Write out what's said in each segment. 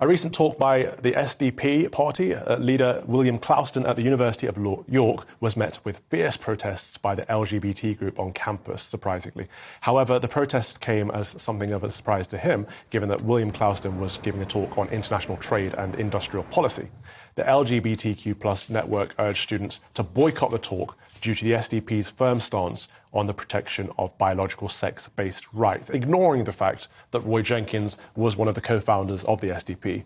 A recent talk by the SDP party leader William Clouston at the University of York was met with fierce protests by the LGBT group on campus, surprisingly. However, the protests came as something of a surprise to him, given that William Clouston was giving a talk on international trade and industrial policy. The LGBTQ+ network urged students to boycott the talk due to the SDP's firm stance on the protection of biological sex-based rights, ignoring the fact that Roy Jenkins was one of the co-founders of the SDP,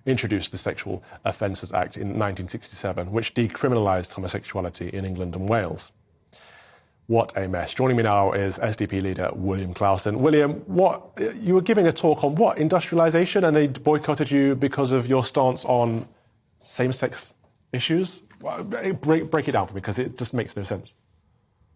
introduced the Sexual Offences Act in 1967, which decriminalised homosexuality in England and Wales. What a mess. Joining me now is SDP leader William Clouston. William, you were giving a talk on what? Industrialisation, and they boycotted you because of your stance on same-sex issues? Break it down for me, because it just makes no sense.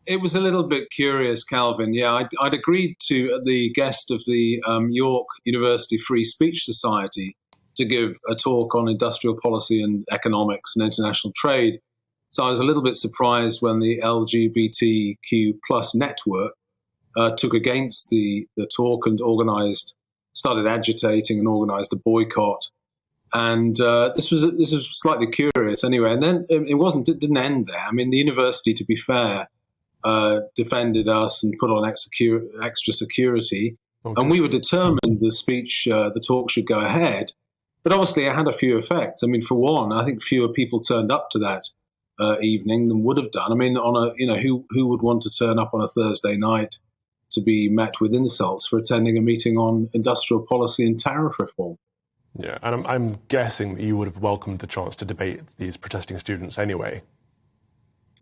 It was a little bit curious, Calvin. Yeah, I'd agreed to the guest of the York University Free Speech Society to give a talk on industrial policy and economics and international trade. So I was a little bit surprised when the LGBTQ+ network took against the talk and started agitating and organised a boycott. And this was slightly curious anyway. And then it didn't end there. I mean, the university, to be fair, defended us and put on extra security. Okay. And we were determined the talk should go ahead. But obviously it had a few effects. I mean, for one, I think fewer people turned up to that evening than would have done. I mean, who would want to turn up on a Thursday night to be met with insults for attending a meeting on industrial policy and tariff reform? Yeah, and I'm guessing that you would have welcomed the chance to debate these protesting students anyway.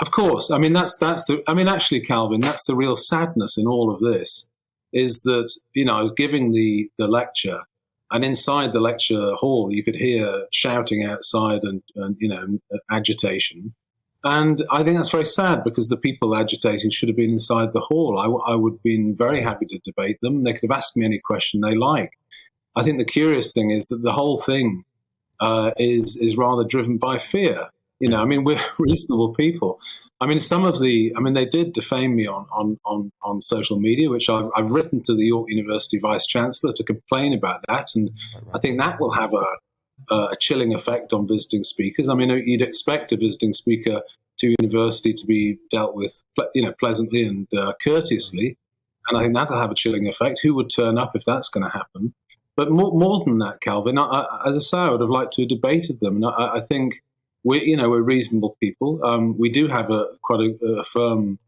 Of course. I mean, actually, Calvin, that's the real sadness in all of this, is that, I was giving the lecture, and inside the lecture hall, you could hear shouting outside and agitation. And I think that's very sad, because the people agitating should have been inside the hall. I would have been very happy to debate them. They could have asked me any question they like. I think the curious thing is that the whole thing is rather driven by fear. I mean, we're reasonable people. I mean, they did defame me on social media, which I've written to the York University Vice Chancellor to complain about that. And I think that will have a chilling effect on visiting speakers. I mean, you'd expect a visiting speaker to university to be dealt with, pleasantly and courteously. And I think that'll have a chilling effect. Who would turn up if that's going to happen? But more than that, Calvin, as I say, I would have liked to have debated them. And I think we're reasonable people. We do have quite a firm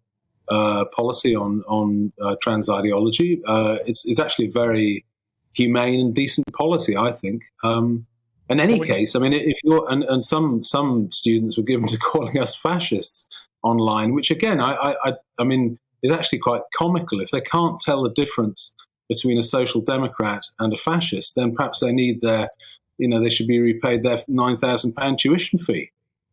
policy on trans ideology. It's actually a very humane and decent policy, I think. In any case, I mean, if you're and some students were given to calling us fascists online, which again, I mean, is actually quite comical. If they can't tell the difference between a social democrat and a fascist, then perhaps they need they should be repaid their £9,000 tuition fee.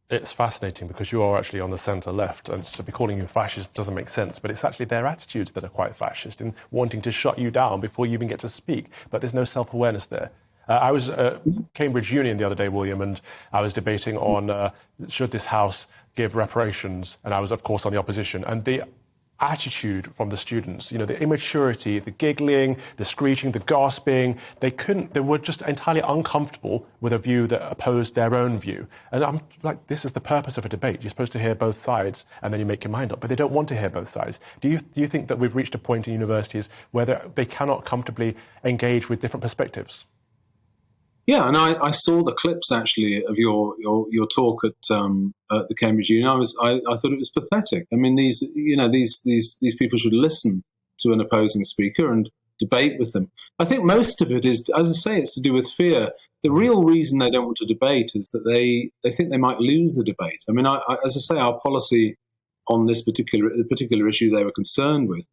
It's fascinating, because you are actually on the centre left, and to be calling you fascist doesn't make sense, but it's actually their attitudes that are quite fascist in wanting to shut you down before you even get to speak. But there's no self-awareness there. I was at Cambridge Union the other day, William, and I was debating on should this House give reparations, and I was, of course, on the opposition. And the attitude from the students, the immaturity, the giggling, the screeching, the gasping, they were just entirely uncomfortable with a view that opposed their own view. And I'm like, this is the purpose of a debate. You're supposed to hear both sides and then you make your mind up, but they don't want to hear both sides. Do you think that we've reached a point in universities where they cannot comfortably engage with different perspectives? Yeah, and I saw the clips actually of your talk at the Cambridge Union. I thought it was pathetic. I mean, these people should listen to an opposing speaker and debate with them. I think most of it is, as I say, it's to do with fear. The real reason they don't want to debate is that they think they might lose the debate. I mean, as I say, our policy on the particular issue they were concerned with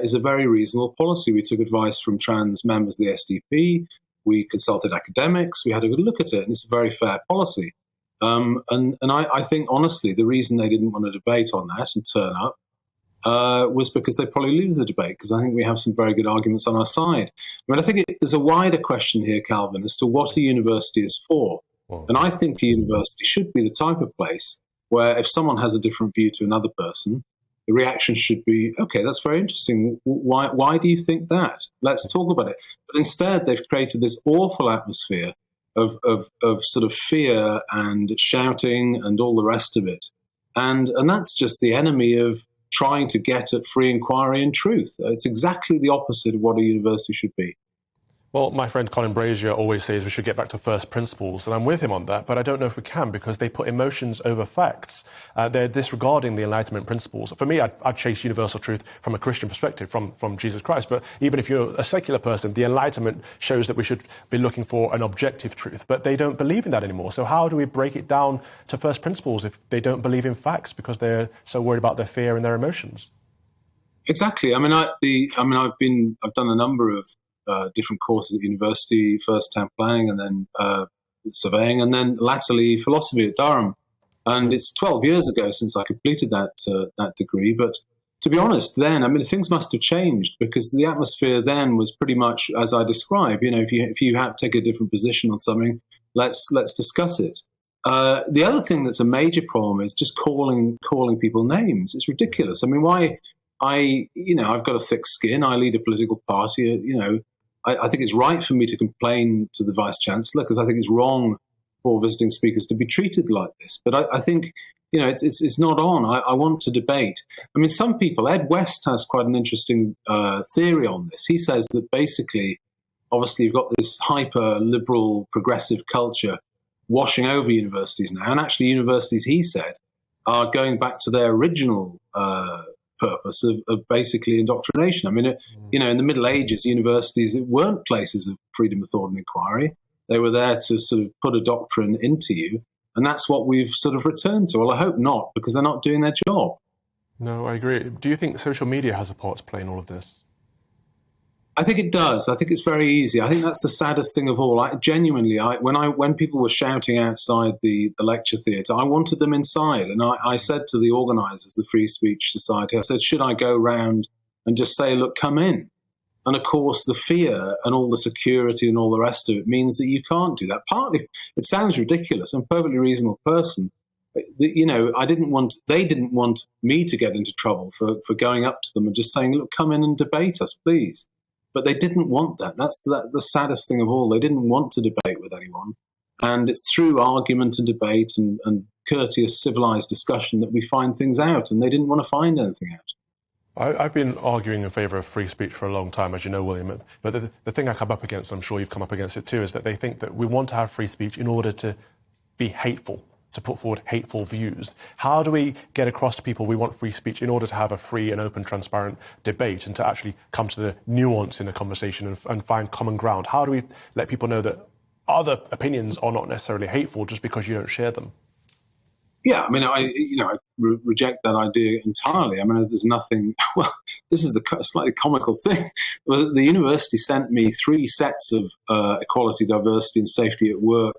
is a very reasonable policy. We took advice from trans members of the SDP. We consulted academics. We had a good look at it, and it's a very fair policy. And I think, honestly, the reason they didn't want to debate on that and turn up was because they'd probably lose the debate, because I think we have some very good arguments on our side. I mean, I think there's a wider question here, Calvin, as to what a university is for. Wow. And I think a university should be the type of place where if someone has a different view to another person, the reaction should be, okay, that's very interesting. Why do you think that? Let's talk about it. But instead, they've created this awful atmosphere of sort of fear and shouting and all the rest of it. And that's just the enemy of trying to get at free inquiry and truth. It's exactly the opposite of what a university should be. Well, my friend Colin Brazier always says we should get back to first principles, and I'm with him on that, but I don't know if we can because they put emotions over facts. They're disregarding the Enlightenment principles. For me, I'd chase universal truth from a Christian perspective, from Jesus Christ, but even if you're a secular person, the Enlightenment shows that we should be looking for an objective truth, but they don't believe in that anymore. So how do we break it down to first principles if they don't believe in facts because they're so worried about their fear and their emotions? Exactly. I mean, I've done a number of different courses at university, first town planning and then surveying, and then latterly philosophy at Durham. And it's 12 years ago since I completed that degree. But to be honest, then, I mean, things must have changed because the atmosphere then was pretty much as I described. You know, if you have to take a different position on something, let's discuss it. The other thing that's a major problem is just calling people names. It's ridiculous. I mean, why? I've got a thick skin. I lead a political party. I think it's right for me to complain to the Vice Chancellor because I think it's wrong for visiting speakers to be treated like this. But I think, it's not on. I want to debate. I mean, some people, Ed West has quite an interesting theory on this. He says that basically, obviously, you've got this hyper-liberal, progressive culture washing over universities now. And actually, universities, he said, are going back to their original purpose of basically indoctrination. I mean, in the Middle Ages, universities weren't places of freedom of thought and inquiry. They were there to sort of put a doctrine into you, and that's what we've sort of returned to. Well, I hope not, because they're not doing their job. No, I agree. Do you think social media has a part to play in all of this? I think it does. I think it's very easy. I think that's the saddest thing of all. When people were shouting outside the lecture theatre, I wanted them inside. And I said to the organisers, the Free Speech Society, I said, should I go round and just say, look, come in? And of course, the fear and all the security and all the rest of it means that you can't do that. Partly, it sounds ridiculous. I'm a perfectly reasonable person. They didn't want me to get into trouble for going up to them and just saying, look, come in and debate us, please. But they didn't want that. That's the saddest thing of all. They didn't want to debate with anyone. And it's through argument and debate and courteous, civilized discussion that we find things out. And they didn't want to find anything out. I've been arguing in favour of free speech for a long time, as you know, William. But the thing I come up against, I'm sure you've come up against it too, is that they think that we want to have free speech in order to be hateful, to put forward hateful views. How do we get across to people we want free speech in order to have a free and open, transparent debate and to actually come to the nuance in a conversation and find common ground? How do we let people know that other opinions are not necessarily hateful just because you don't share them? Yeah, I mean, I reject that idea entirely. I mean, there's nothing. Well, this is the slightly comical thing. The university sent me 3 sets of equality, diversity, and safety at work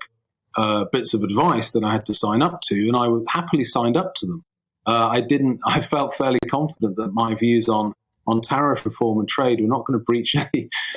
bits of advice that I had to sign up to, and I happily signed up to them. I felt fairly confident that my views on tariff reform and trade were not going to breach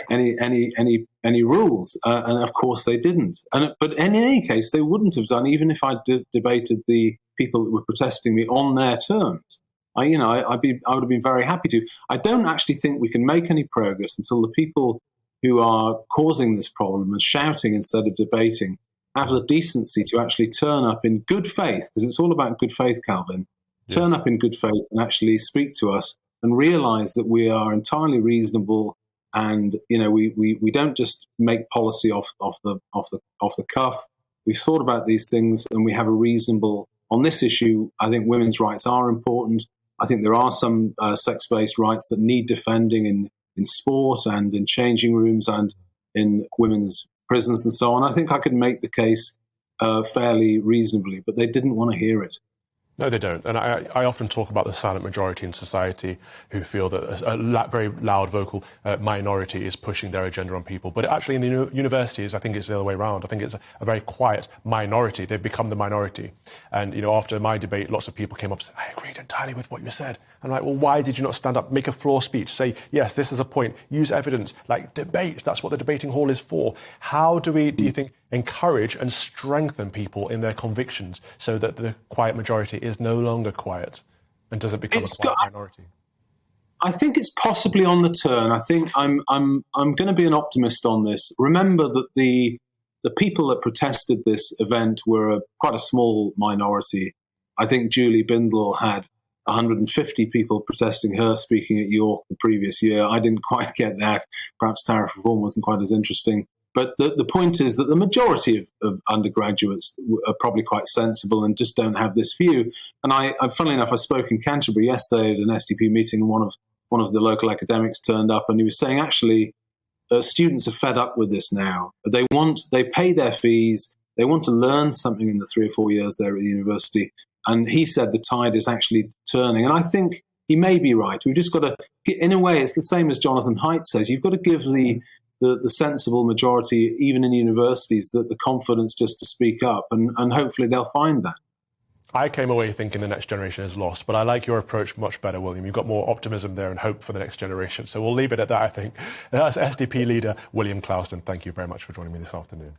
any rules, and of course they didn't. But in any case, they wouldn't have done even if I debated the people that were protesting me on their terms. I would have been very happy to. I don't actually think we can make any progress until the people who are causing this problem and shouting instead of debating have the decency to actually turn up in good faith, because it's all about good faith, Calvin. Turn up in good faith and actually speak to us and realize that we are entirely reasonable, and we don't just make policy off the cuff. We've thought about these things, and we have a reasonable on this issue. I think women's rights are important. I think there are some sex-based rights that need defending in sport and in changing rooms and in women's prisons and so on. I think I could make the case fairly reasonably, but they didn't want to hear it. No, they don't. And I often talk about the silent majority in society who feel that a very loud vocal minority is pushing their agenda on people. But actually in the universities, I think it's the other way around. I think it's a very quiet minority. They've become the minority. And, after my debate, lots of people came up and said, I agreed entirely with what you said. I'm like, well, why did you not stand up, make a floor speech, say, yes, this is a point, use evidence, like debate. That's what the debating hall is for. How do you think, encourage and strengthen people in their convictions so that the quiet majority is no longer quiet and doesn't become a quiet minority? I think it's possibly on the turn. I think I'm going to be an optimist on this. Remember that the the people that protested this event were quite a small minority. I think Julie Bindel had 150 people protesting her speaking at York the previous year. I didn't quite get that. Perhaps tariff reform wasn't quite as interesting. But the point is that the majority of undergraduates are probably quite sensible and just don't have this view. And funnily enough, I spoke in Canterbury yesterday at an SDP meeting, and one of the local academics turned up, and he was saying, actually, students are fed up with this now. They pay their fees, they want to learn something in the 3 or 4 years they're at the university. And he said the tide is actually turning. And I think he may be right. We've just got to, in a way, it's the same as Jonathan Haidt says. You've got to give the sensible majority, even in universities, the confidence just to speak up. And hopefully they'll find that. I came away thinking the next generation is lost, but I like your approach much better, William. You've got more optimism there and hope for the next generation. So we'll leave it at that, I think. That's SDP leader William Clouston. Thank you very much for joining me this afternoon.